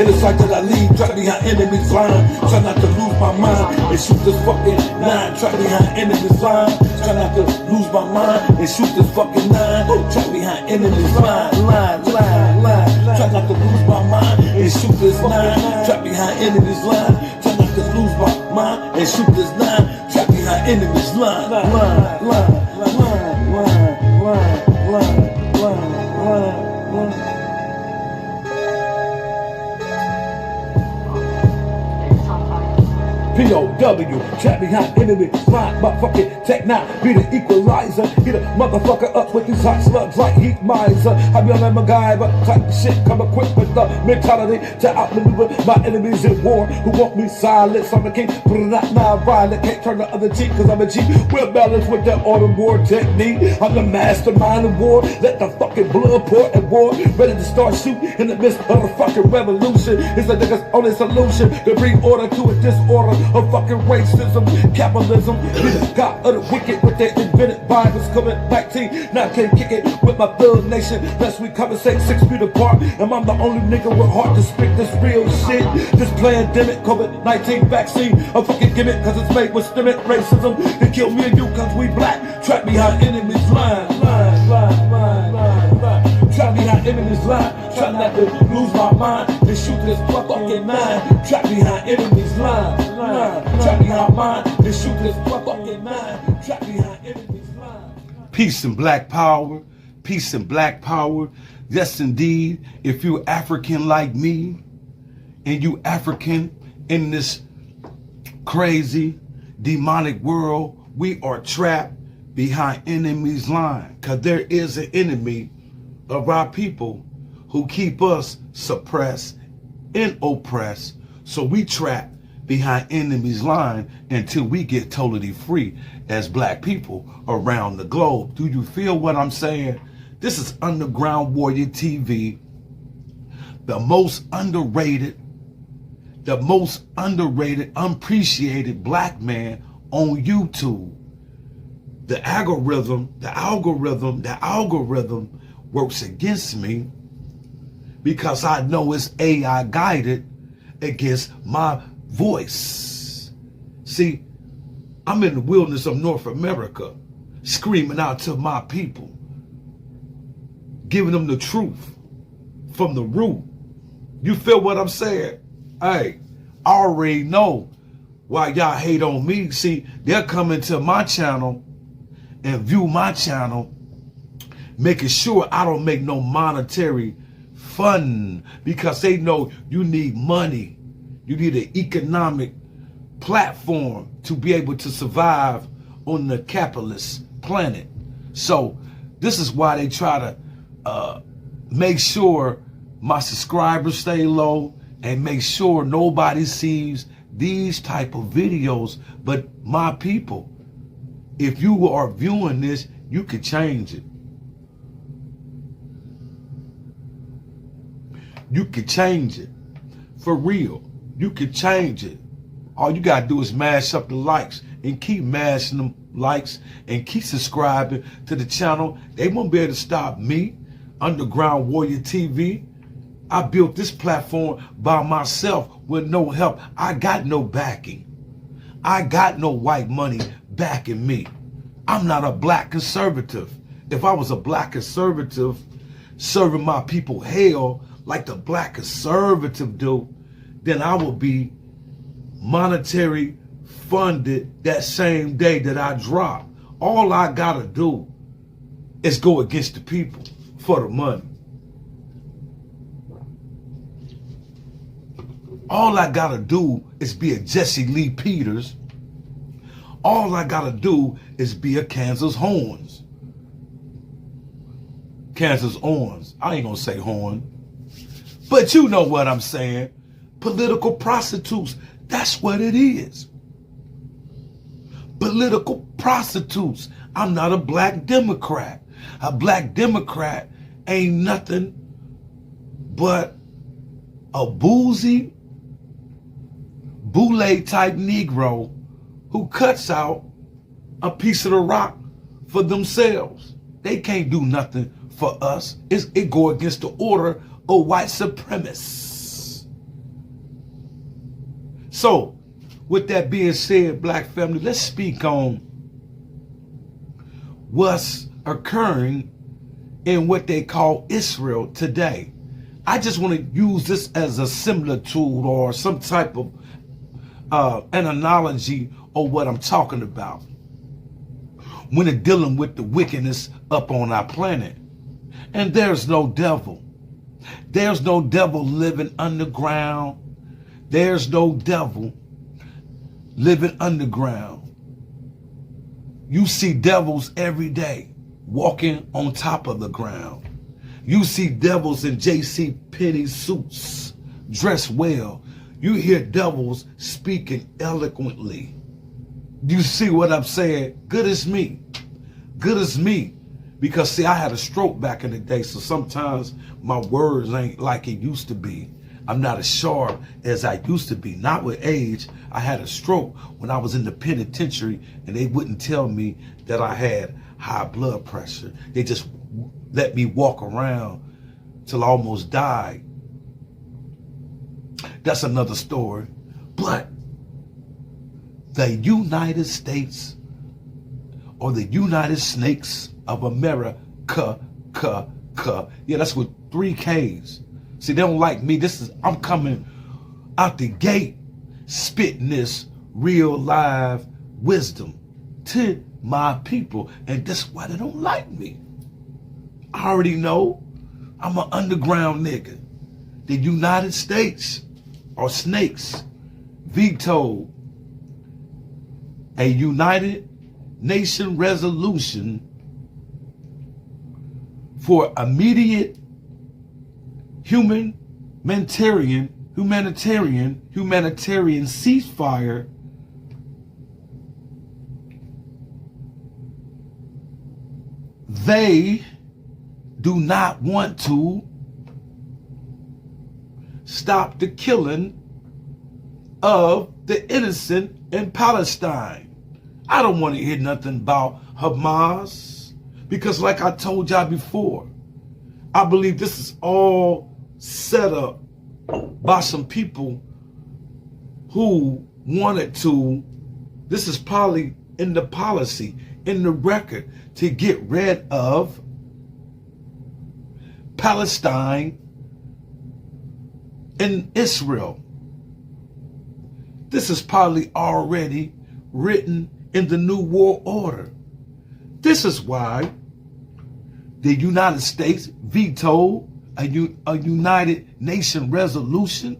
In the sight that I lead, trapped behind enemies' line. Try not to lose my mind and shoot this fucking nine. Trapped behind enemies' line. Try not to lose my mind and shoot this fucking nine. Trapped behind enemies' line. Try not to lose my mind and shoot this nine. Trapped behind enemies' line. Try not to lose my mind and shoot this nine. Trapped behind enemies' line. POW, trapped behind enemy line, motherfucking tech now, be the equalizer, hit a motherfucker up with these hot slugs like heat miser. I be a MacGyver, type of shit, come equipped with the mentality to outmaneuver my enemies in war, who want me silent. I'm a king, but I'm not non-violent, can't turn the other cheek, cause I'm a G, we're balanced with the art of war technique. I'm the mastermind of war, let the fucking blood pour at war, ready to start shooting in the midst of the fucking revolution. It's a nigga's only solution to bring order to a disorder of fucking racism, capitalism. Be the god of the wicked with their invented Bibles. COVID-19, now I can't kick it with my thug nation. Lest we conversate 6 feet apart, and I'm the only nigga with heart to speak this real shit. This pandemic, COVID-19 vaccine, a fucking gimmick, cause it's made with systemic racism. They kill me and you cause we black, trapped behind enemies' line. Trapped behind enemies' line, try not to lose my mind and shoot this fucking nine. Trapped behind enemies' line, trapped behind mine and shoot this fucking nine. Trapped behind enemies' line. Peace and black power, peace and black power. Yes, indeed. If you're African like me, and you African in this crazy demonic world, we are trapped behind enemies' line, cause there is an enemy of our people who keep us suppressed and oppressed. So we trap behind enemies' line until we get totally free as black people around the globe. Do you feel what I'm saying? This is Underground Warrior TV, the most underrated, unappreciated black man on YouTube. The algorithm works against me because I know it's AI guided against my voice. See, I'm in the wilderness of North America, screaming out to my people, giving them the truth from the root. You feel what I'm saying? Hey, I already know why y'all hate on me. See, they're coming to my channel and view my channel, making sure I don't make no monetary fun, because they know you need money. You need an economic platform to be able to survive on the capitalist planet. So this is why they try to make sure my subscribers stay low and make sure nobody sees these type of videos but my people. If you are viewing this, you could change it. You could change it. For real. You could change it. All you gotta do is mash up the likes and keep mashing them likes and keep subscribing to the channel. They won't be able to stop me, Underground Warrior TV. I built this platform by myself with no help. I got no backing. I got no white money backing me. I'm not a black conservative. If I was a black conservative serving my people hell like the black conservative do, then I would be monetary funded that same day that I drop. All I gotta do is go against the people for the money. All I gotta do is be a Jesse Lee Peters. All I gotta do is be a Kansas Horns. Kansas Horns. I ain't gonna say horn. But you know what I'm saying. Political prostitutes. That's what it is. Political prostitutes. I'm not a black Democrat. A black Democrat ain't nothing but a boozy, boule type Negro who cuts out a piece of the rock for themselves. They can't do nothing for us. It go against the order of white supremacists. So, with that being said, black family, let's speak on what's occurring in what they call Israel today. I just want to use this as a similar tool or some type of an analogy of what I'm talking about when it's dealing with the wickedness up on our planet. And there's no devil. There's no devil living underground. There's no devil living underground. You see devils every day walking on top of the ground. You see devils in J.C. Penney suits, dressed well. You hear devils speaking eloquently. You see what I'm saying? Good as me. Good as me. Because, see, I had a stroke back in the day, so sometimes my words ain't like it used to be. I'm not as sharp as I used to be. Not with age. I had a stroke when I was in the penitentiary, and they wouldn't tell me that I had high blood pressure. They just let me walk around till I almost died. That's another story. But the United States, or the United Snakes of America, yeah, that's with 3 Ks. See, they don't like me. I'm coming out the gate spitting this real live wisdom to my people, and that's why they don't like me. I already know I'm an underground nigga. The United States, or snakes, vetoed a United Nation resolution for immediate humanitarian ceasefire they do not want to stop the killing of the innocent in Palestine. I don't want to hear nothing about Hamas, because like I told y'all before, I believe this is all set up by some people who wanted to, this is probably in the policy, in the record, to get rid of Palestine and Israel. This is probably already written in the New World Order. This is why the United States vetoed a United Nation resolution,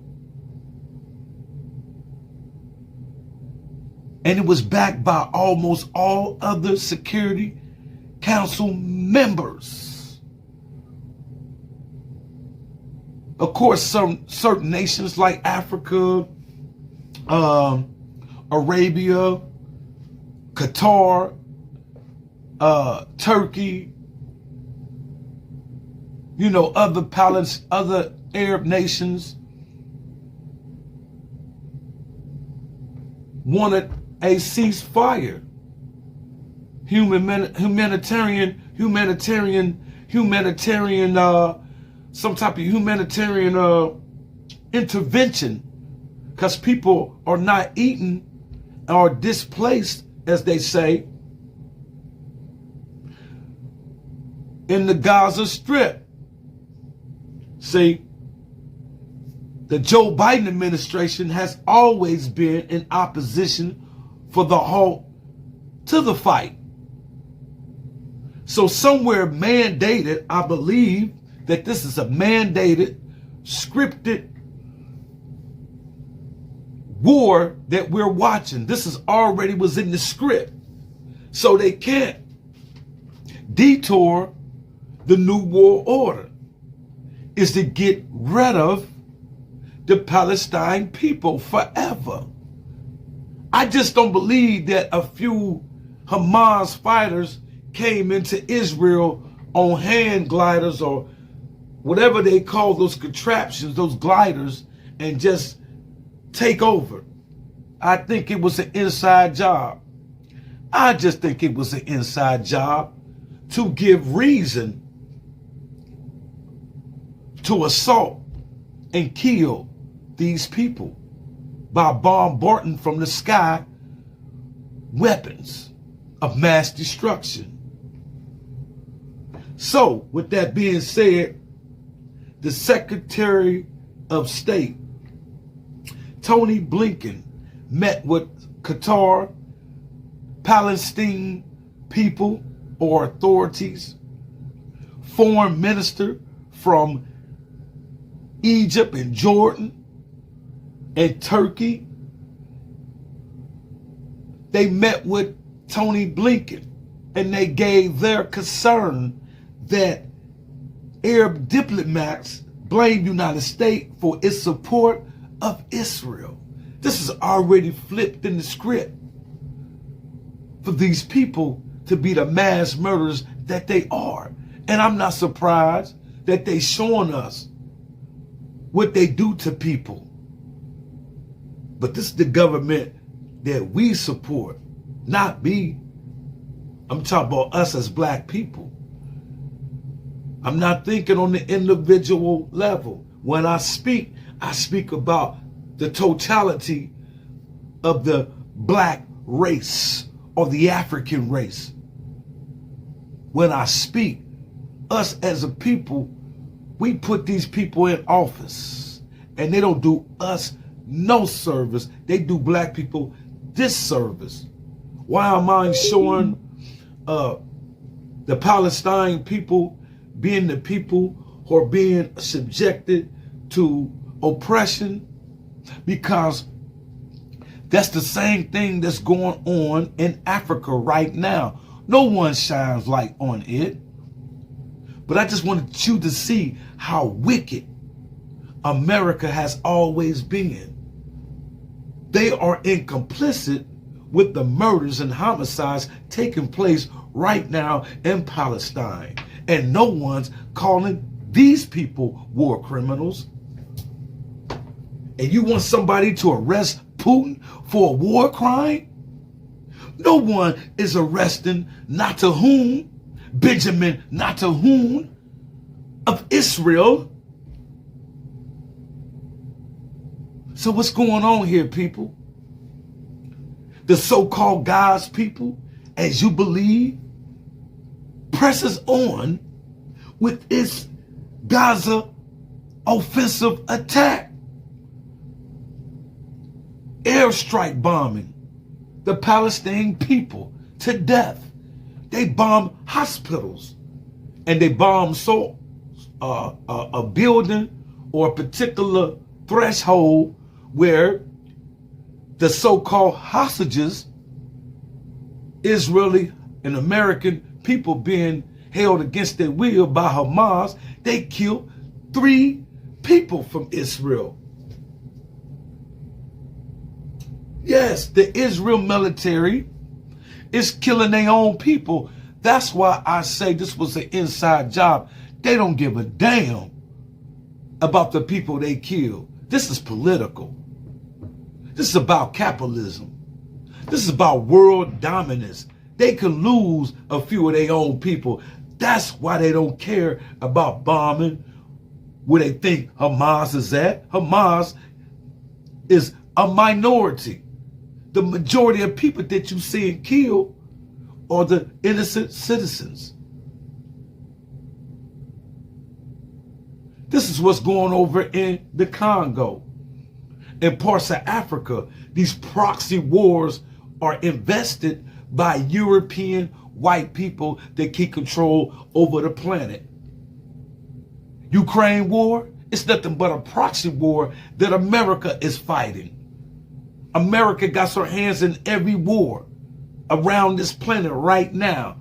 and it was backed by almost all other Security Council members. Of course, certain nations like Africa, Arabia, Qatar, Turkey, other Arab nations wanted a ceasefire, humanitarian, some type of humanitarian intervention, because people are not eating or displaced, as they say, in the Gaza Strip. See, the Joe Biden administration has always been in opposition for the halt to the fight. So somewhere mandated, I believe that this is a mandated, scripted war that we're watching. This is already was in the script. So they can't detour the New World Order, is to get rid of the Palestine people forever. I just don't believe that a few Hamas fighters came into Israel on hand gliders or whatever they call those contraptions, those gliders, and just take over. I think it was an inside job. I just think it was an inside job to give reason to assault and kill these people. by bombarding from the sky weapons of mass destruction. So, with that being said, the Secretary of State, Tony Blinken, met with Qatar, Palestine people or authorities, foreign minister from Egypt and Jordan and Turkey. They met with Tony Blinken and they gave their concern that Arab diplomats blame United States for its support of Israel. This is already flipped in the script for these people to be the mass murderers that they are. And I'm not surprised that they showing us what they do to people. But this is the government that we support, not me. I'm talking about us as black people. I'm not thinking on the individual level. When I speak about the totality of the black race or the African race. When I speak, us as a people, we put these people in office and they don't do us no service. They do black people disservice. Why am I showing the Palestine people being the people who are being subjected to oppression? Because that's the same thing that's going on in Africa right now. No one shines light on it. But I just wanted you to see how wicked America has always been. They are complicit with the murders and homicides taking place right now in Palestine. And no one's calling these people war criminals. And you want somebody to arrest Putin for a war crime? No one is arresting Netanyahu, Benjamin Netanyahu of Israel. So what's going on here, people? The so-called God's people, as you believe, presses on with its Gaza offensive attack. Airstrike bombing the Palestinian people to death. They bomb hospitals and they bomb a building or a particular threshold where the so-called hostages, Israeli and American people being held against their will by Hamas, they killed 3 people from Israel. Yes, the Israel military is killing their own people. That's why I say this was an inside job. They don't give a damn about the people they killed. This is political. This is about capitalism. This is about world dominance. They can lose a few of their own people. That's why they don't care about bombing where they think Hamas is at. Hamas is a minority. The majority of people that you see killed are the innocent citizens. This is what's going over in the Congo. In parts of Africa, these proxy wars are invested by European white people that keep control over the planet. Ukraine war, it's nothing but a proxy war that America is fighting. America got her hands in every war around this planet right now.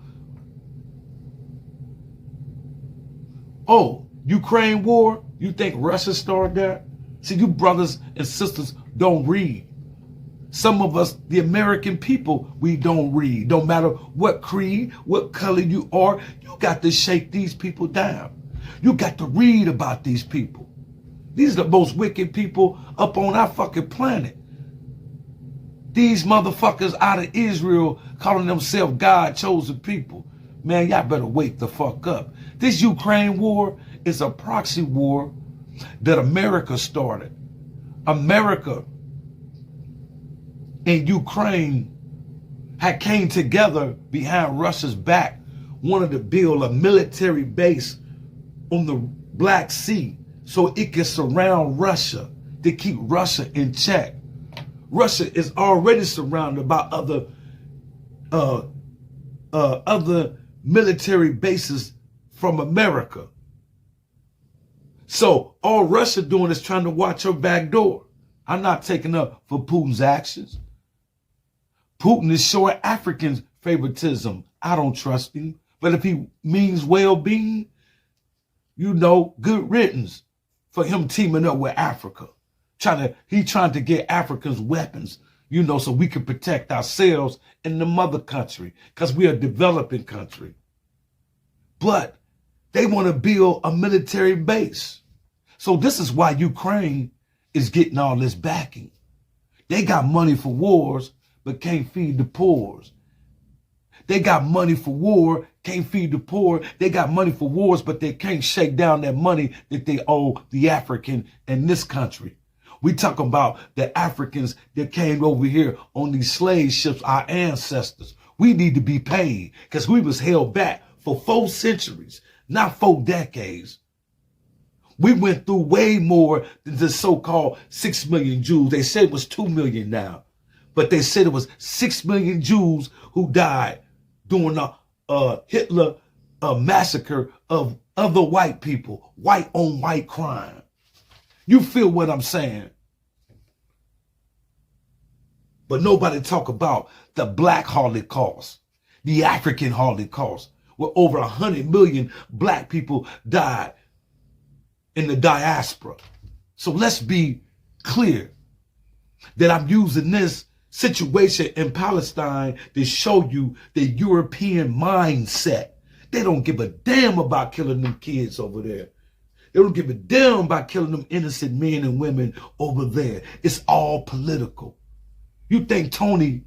Oh, Ukraine war, you think Russia started that? See, you brothers and sisters don't read. Some of us, the American people, we don't read. Don't matter what creed, what color you are, you got to shake these people down. You got to read about these people. These are the most wicked people up on our fucking planet. These motherfuckers out of Israel calling themselves God-chosen people. Man, y'all better wake the fuck up. This Ukraine war is a proxy war that America started. America in Ukraine had came together behind Russia's back, wanted to build a military base on the Black Sea so it can surround Russia to keep Russia in check. Russia is already surrounded by other military bases from America. So all Russia doing is trying to watch her back door. I'm not taking up for Putin's actions. Putin is showing Africans favoritism. I don't trust him. But if he means well-being, you know, good riddance for him teaming up with Africa. He trying to get Africans weapons, you know, so we can protect ourselves in the mother country, because we are a developing country. But they want to build a military base. So this is why Ukraine is getting all this backing. They got money for wars, but can't feed the poor. They got money for war, can't feed the poor. They got money for wars, but they can't shake down that money that they owe the African in this country. We talk about the Africans that came over here on these slave ships, our ancestors. We need to be paid because we was held back for 4 centuries, not 4 decades. We went through way more than the so-called 6 million Jews. They said it was 2 million now, but they said it was 6 million Jews who died during the Hitler massacre of other white people, white on white crime. You feel what I'm saying? But nobody talk about the Black Holocaust, the African Holocaust, where over 100 million Black people died in the diaspora. So let's be clear that I'm using this situation in Palestine to show you the European mindset. They don't give a damn about killing them kids over there. They don't give a damn about killing them innocent men and women over there. It's all political. You think Tony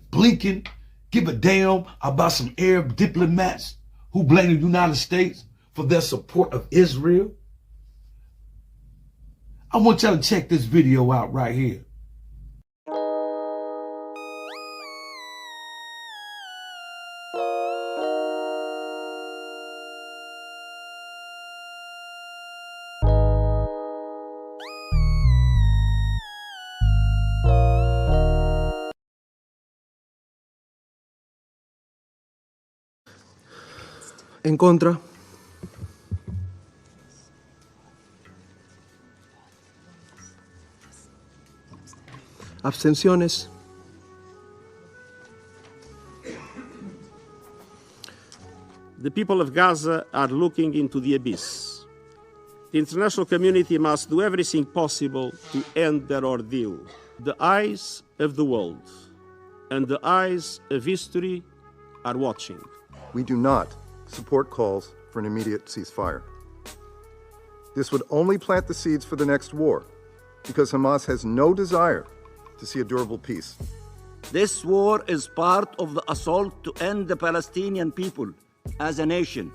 Blinken give a damn about some Arab diplomats who blame the United States for their support of Israel? I want y'all to check this video out right here. En contra. Abstenciones. The people of Gaza are looking into the abyss. The international community must do everything possible to end their ordeal. The eyes of the world and the eyes of history are watching. We do not support calls for an immediate ceasefire. This would only plant the seeds for the next war, because Hamas has no desire to see a durable peace. This war is part of the assault to end the Palestinian people as a nation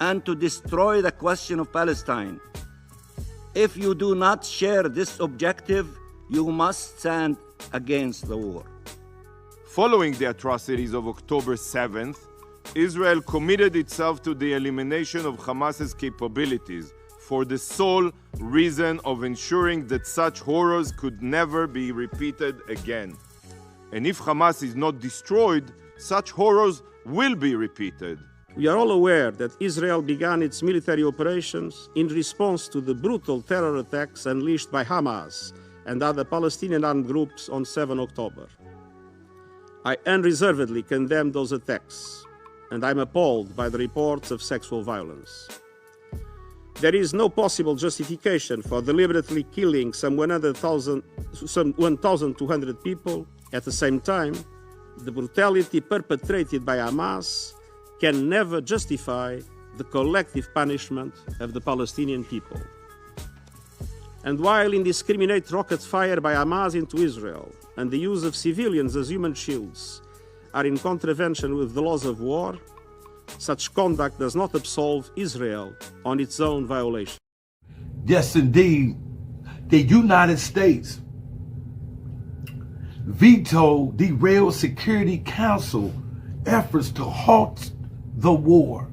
and to destroy the question of Palestine. If you do not share this objective, you must stand against the war. Following the atrocities of October 7th, Israel committed itself to the elimination of Hamas's capabilities for the sole reason of ensuring that such horrors could never be repeated again. And if Hamas is not destroyed, such horrors will be repeated. We are all aware that Israel began its military operations in response to the brutal terror attacks unleashed by Hamas and other Palestinian armed groups on 7 October. I unreservedly condemn those attacks, and I'm appalled by the reports of sexual violence. There is no possible justification for deliberately killing some 1,200 people. At the same time, the brutality perpetrated by Hamas can never justify the collective punishment of the Palestinian people. And while indiscriminate rocket fire by Hamas into Israel and the use of civilians as human shields are in contravention with the laws of war, such conduct does not absolve Israel on its own violation. Yes, indeed. The United States veto derailed Security Council efforts to halt the war.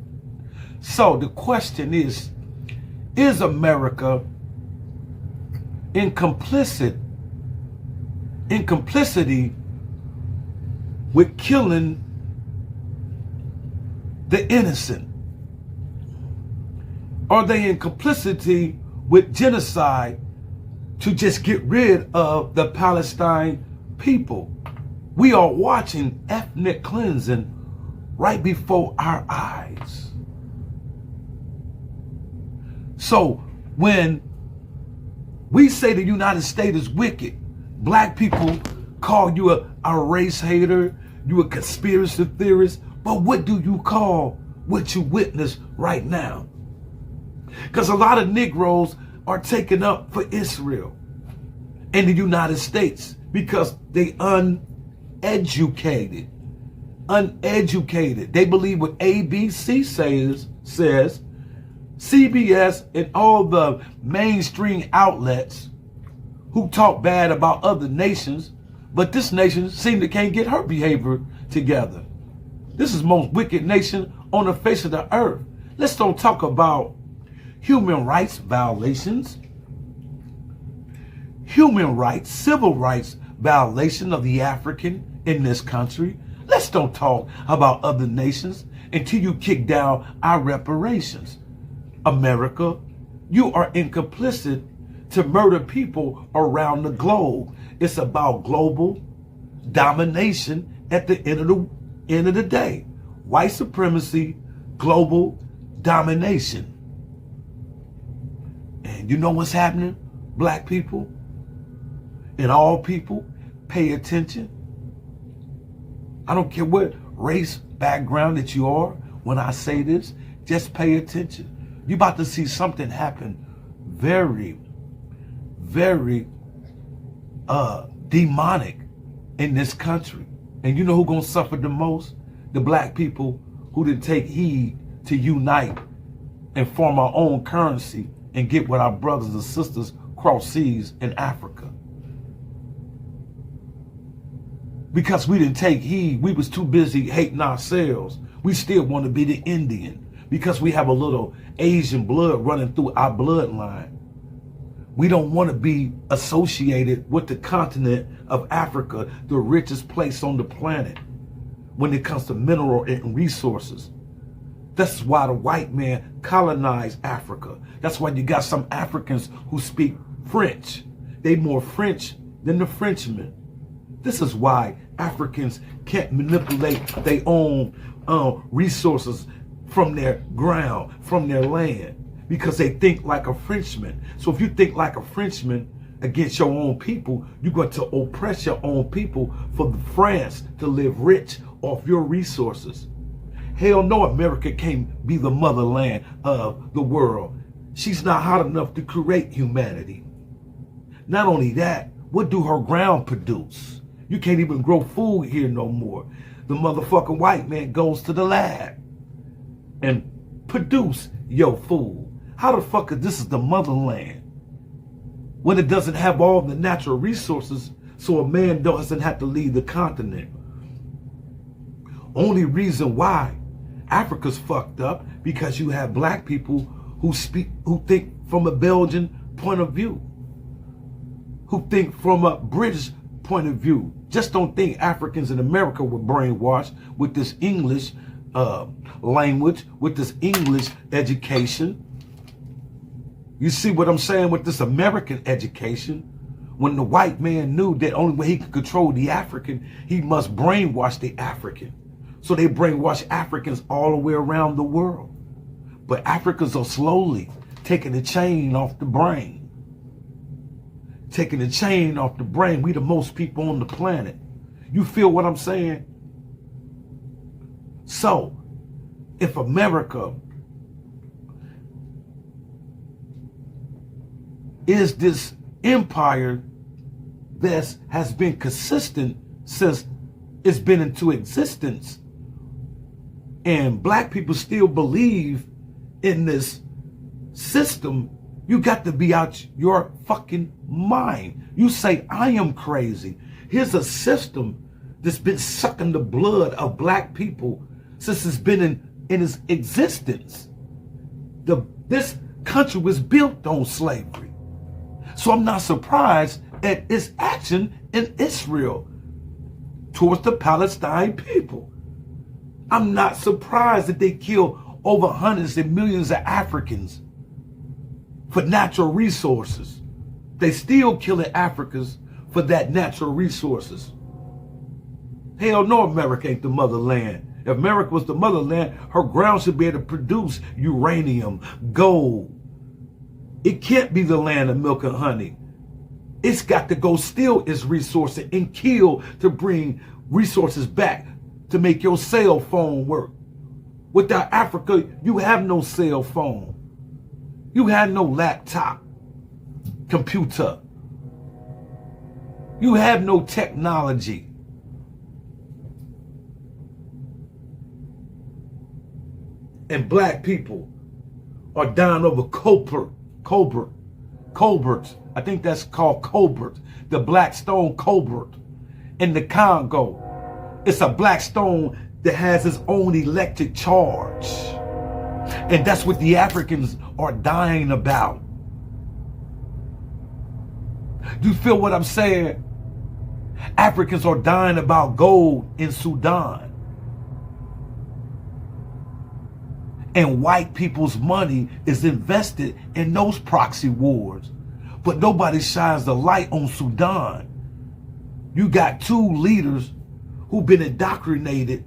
So the question is America in complicity with killing the innocent? Are they in complicity with genocide to just get rid of the Palestine people? We are watching ethnic cleansing right before our eyes. So when we say the United States is wicked, black people call you a race hater, you a conspiracy theorist, but what do you call what you witness right now? Because a lot of Negroes are taken up for Israel and the United States because they uneducated. They believe what ABC says, CBS and all the mainstream outlets who talk bad about other nations, but this nation seems to can't get her behavior together. This is the most wicked nation on the face of the earth. Let's don't talk about human rights violations, human rights, civil rights violation of the African in this country. Let's don't talk about other nations until you kick down our reparations. America, you are complicit to murder people around the globe. It's about global domination at the end of the day. White supremacy, global domination. And you know what's happening, black people? And all people, pay attention. I don't care what race, background that you are. When I say this, just pay attention. You're about to see something happen very, very demonic in this country. And you know who's going to suffer the most? The black people who didn't take heed to unite and form our own currency and get with our brothers and sisters cross seas in Africa. Because we didn't take heed, we was too busy hating ourselves. We still want to be the Indian because we have a little Asian blood running through our bloodline. We don't want to be associated with the continent of Africa, the richest place on the planet when it comes to mineral and resources. That's why the white man colonized Africa. That's why you got some Africans who speak French. They more French than the Frenchmen. This is why Africans can't manipulate their own resources from their ground, from their land, because they think like a Frenchman. So if you think like a Frenchman against your own people, you're going to oppress your own people for France to live rich off your resources. Hell no, America can't be the motherland of the world. She's not hot enough to create humanity. Not only that, what do her ground produce? You can't even grow food here no more. The motherfucking white man goes to the lab and produce your food. How the fuck is this the motherland when it doesn't have all the natural resources so a man doesn't have to leave the continent? Only reason why Africa's fucked up because you have black people who think from a Belgian point of view, who think from a British point of view. Just don't think Africans in America were brainwashed with this English language, with this English education. You see what I'm saying with this American education? When the white man knew that only way he could control the African, he must brainwash the African. So they brainwash Africans all the way around the world. But Africans are slowly taking the chain off the brain. Taking the chain off the brain. We the most people on the planet. You feel what I'm saying? So, if America is this empire that has been consistent since it's been into existence, and black people still believe in this system, you got to be out your fucking mind. You say, I am crazy. Here's a system that's been sucking the blood of black people since it's been in its existence. This country was built on slavery. So I'm not surprised at its action in Israel towards the Palestine people. I'm not surprised that they kill over hundreds of millions of Africans for natural resources. They still killing Africans for that natural resources. Hell no, America ain't the motherland. If America was the motherland, her ground should be able to produce uranium, gold. It can't be the land of milk and honey. It's got to go steal its resources and kill to bring resources back to make your cell phone work. Without Africa, you have no cell phone. You have no laptop, computer. You have no technology. And black people are dying over cobalt. I think that's called cobalt. The black stone cobalt in the Congo. It's a black stone that has its own electric charge. And that's what the Africans are dying about. You feel what I'm saying? Africans are dying about gold in Sudan. And white people's money is invested in those proxy wars. But nobody shines the light on Sudan. You got two leaders who've been indoctrinated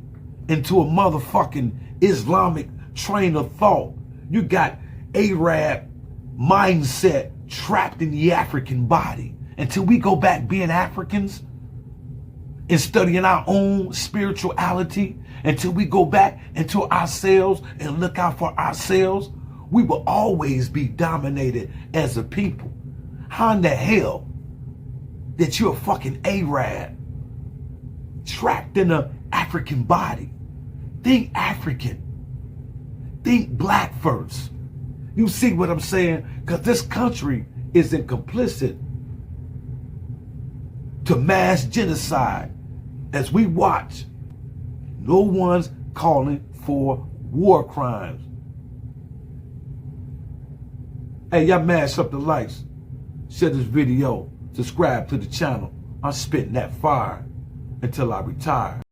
into a motherfucking Islamic train of thought. You got Arab mindset trapped in the African body. Until we go back being Africans and studying our own spirituality, until we go back into ourselves and look out for ourselves, we will always be dominated as a people. How in the hell that you're a fucking Arab trapped in an African body? Think African. Think black first. You see what I'm saying? Because this country isn't complicit to mass genocide. As we watch, no one's calling for war crimes. Hey, y'all mash up the likes, share this video, subscribe to the channel. I'm spitting that fire until I retire.